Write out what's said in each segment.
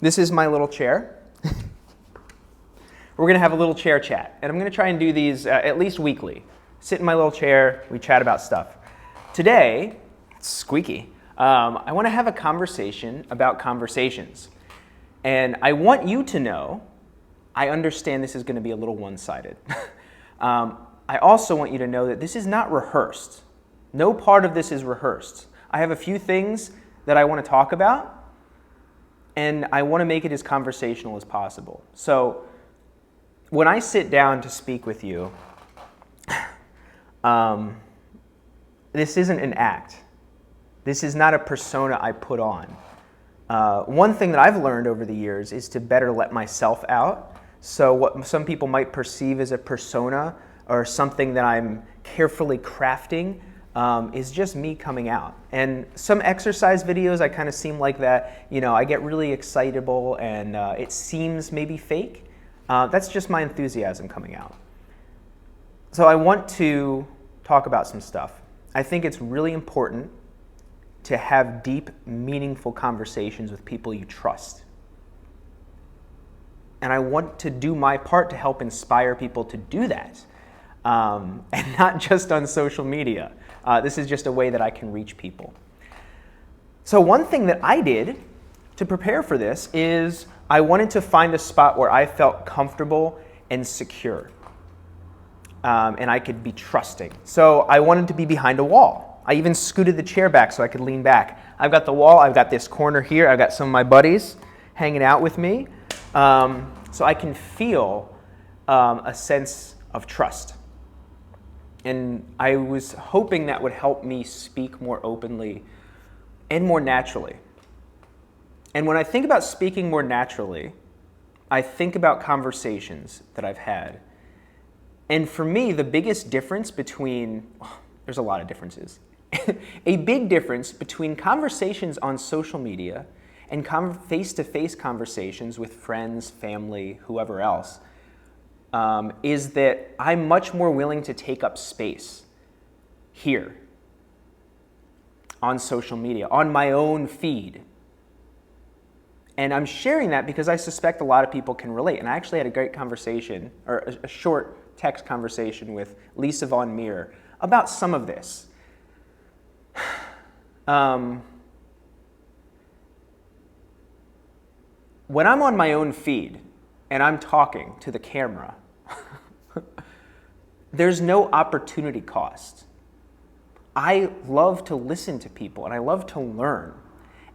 This is my little chair. We're going to have a little chair chat, and I'm going to try and do these at least weekly. Sit in my little chair, we chat about stuff. Today, it's squeaky, I want to have a conversation about conversations. And I want you to know, I understand this is going to be a little one-sided. I also want you to know that this is not rehearsed. No part of this is rehearsed. I have a few things that I want to talk about, and I want to make it as conversational as possible. So when I sit down to speak with you, this isn't an act. This is not a persona I put on. One thing that I've learned over the years is to better let myself out. So what some people might perceive as a persona or something that I'm carefully crafting is just me coming out. And some exercise videos, I kind of seem like that. You know, I get really excitable and it seems maybe fake. That's just my enthusiasm coming out. So I want to talk about some stuff. I think it's really important to have deep, meaningful conversations with people you trust. And I want to do my part to help inspire people to do that. And not just on social media. This is just a way that I can reach people. So one thing that I did to prepare for this is I wanted to find a spot where I felt comfortable and secure. And I could be trusting. So I wanted to be behind a wall. I even scooted the chair back so I could lean back. I've got the wall, I've got this corner here, I've got some of my buddies hanging out with me. So I can feel a sense of trust. And I was hoping that would help me speak more openly and more naturally. And when I think about speaking more naturally, I think about conversations that I've had. And for me, the biggest difference between, there's a lot of differences. A big difference between conversations on social media and face-to-face conversations with friends, family, whoever else, is that I'm much more willing to take up space here on social media, on my own feed. And I'm sharing that because I suspect a lot of people can relate. And I actually had a great conversation, or a short text conversation with Lisa Von Meer about some of this. When I'm on my own feed and I'm talking to the camera, there's no opportunity cost. I love to listen to people and I love to learn.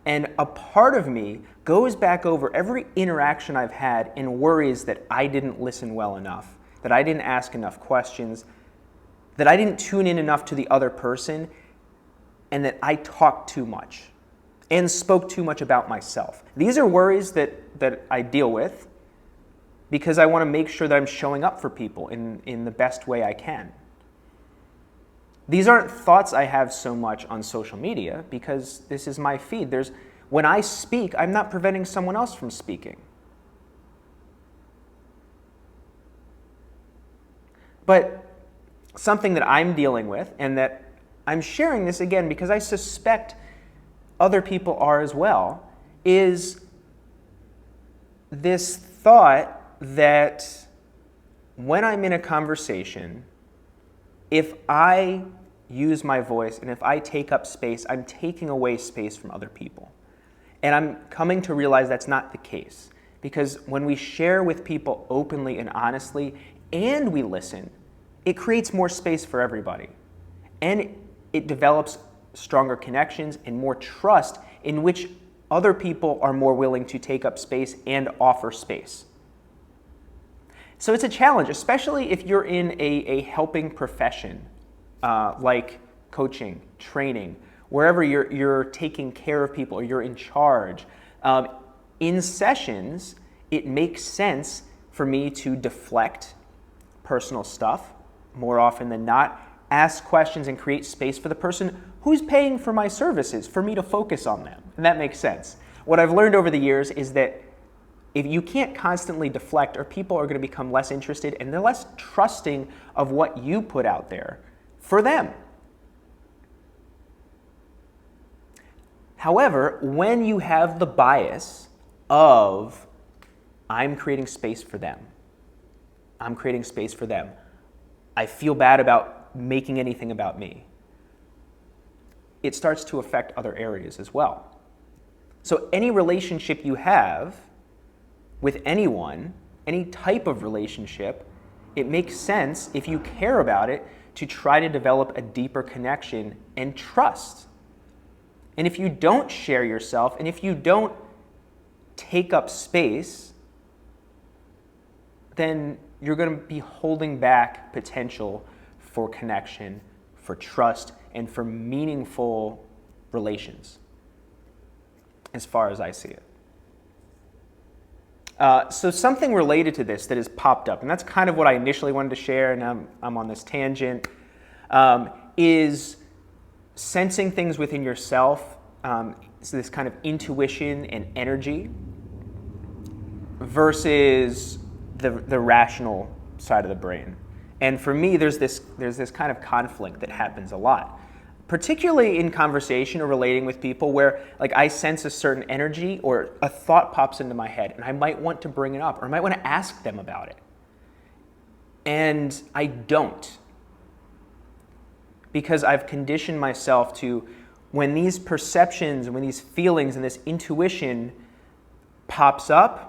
And a part of me goes back over every interaction I've had and worries that I didn't listen well enough, that I didn't ask enough questions, that I didn't tune in enough to the other person, and that I talked too much and spoke too much about myself. These are worries that I deal with because I want to make sure that I'm showing up for people in the best way I can. These aren't thoughts I have so much on social media because this is my feed. When I speak, I'm not preventing someone else from speaking. But something that I'm dealing with, and that I'm sharing this again because I suspect other people are as well, is this thought that when I'm in a conversation, if I use my voice and if I take up space, I'm taking away space from other people. And I'm coming to realize that's not the case. Because when we share with people openly and honestly, and we listen, it creates more space for everybody. And it develops stronger connections and more trust in which other people are more willing to take up space and offer space. So it's a challenge, especially if you're in a helping profession, like coaching, training, wherever you're taking care of people or you're in charge. In sessions, it makes sense for me to deflect personal stuff more often than not, ask questions and create space for the person who's paying for my services, for me to focus on them. And that makes sense. What I've learned over the years is that if you can't constantly deflect, or people are going to become less interested and they're less trusting of what you put out there for them. However, when you have the bias of I'm creating space for them. I'm creating space for them. I feel bad about making anything about me. It starts to affect other areas as well. So any relationship you have with anyone, any type of relationship, it makes sense, if you care about it, to try to develop a deeper connection and trust. And if you don't share yourself, and if you don't take up space, then you're going to be holding back potential for connection, for trust, and for meaningful relations, as far as I see it. So something related to this that has popped up, and that's kind of what I initially wanted to share, and I'm on this tangent, is sensing things within yourself, so this kind of intuition and energy, versus the rational side of the brain. And for me, there's this kind of conflict that happens a lot, particularly in conversation or relating with people where like I sense a certain energy or a thought pops into my head and I might want to bring it up or I might want to ask them about it. And I don't, because I've conditioned myself to, when these perceptions, when these feelings and this intuition pops up,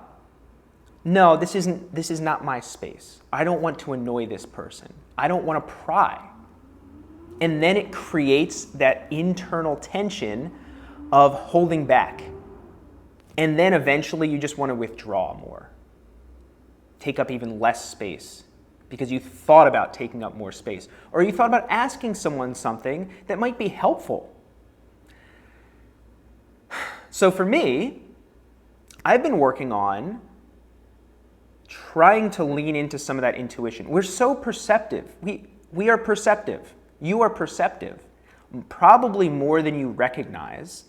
no, this is not my space. I don't want to annoy this person. I don't want to pry. And then it creates that internal tension of holding back. And then eventually you just want to withdraw more. Take up even less space because you thought about taking up more space. Or you thought about asking someone something that might be helpful. So for me, I've been working on trying to lean into some of that intuition. We're so perceptive. We are perceptive. You are perceptive, probably more than you recognize.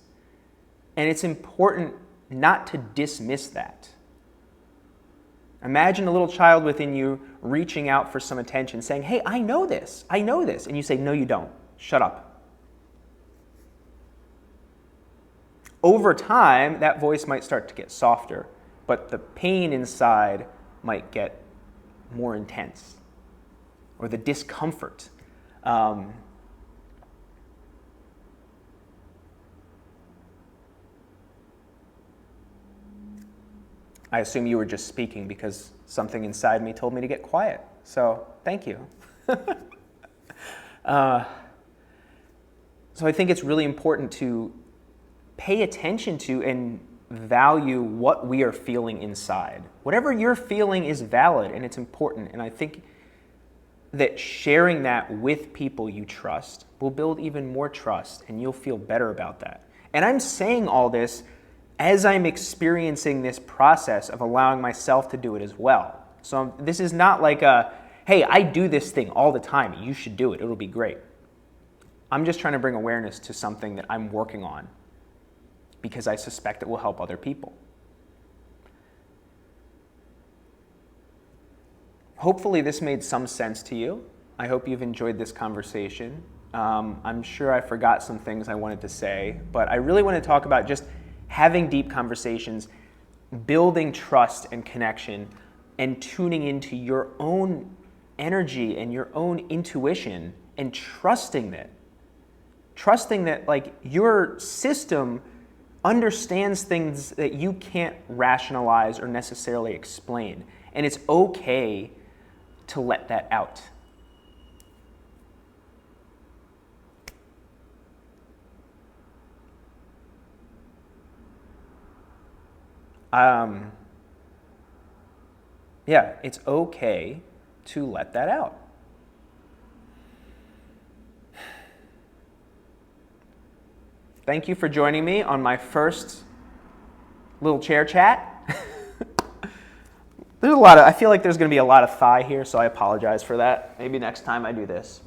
And it's important not to dismiss that. Imagine a little child within you reaching out for some attention, saying, hey, I know this. And you say, no, you don't. Shut up. Over time, that voice might start to get softer, but the pain inside might get more intense, or the discomfort. I assume you were just speaking because something inside me told me to get quiet. So thank you. So I think it's really important to pay attention to and value what we are feeling inside. Whatever you're feeling is valid and it's important. And I think that sharing that with people you trust will build even more trust and you'll feel better about that. And I'm saying all this as I'm experiencing this process of allowing myself to do it as well. So this is not like a, hey, I do this thing all the time. You should do it. It'll be great. I'm just trying to bring awareness to something that I'm working on because I suspect it will help other people. Hopefully this made some sense to you. I hope you've enjoyed this conversation. I'm sure I forgot some things I wanted to say, but I really want to talk about just having deep conversations, building trust and connection, and tuning into your own energy and your own intuition and trusting that like your system understands things that you can't rationalize or necessarily explain. And it's okay to let that out. Yeah, it's okay to let that out. Thank you for joining me on my first little chair chat. I feel like there's going to be a lot of thigh here, so I apologize for that. Maybe next time I do this.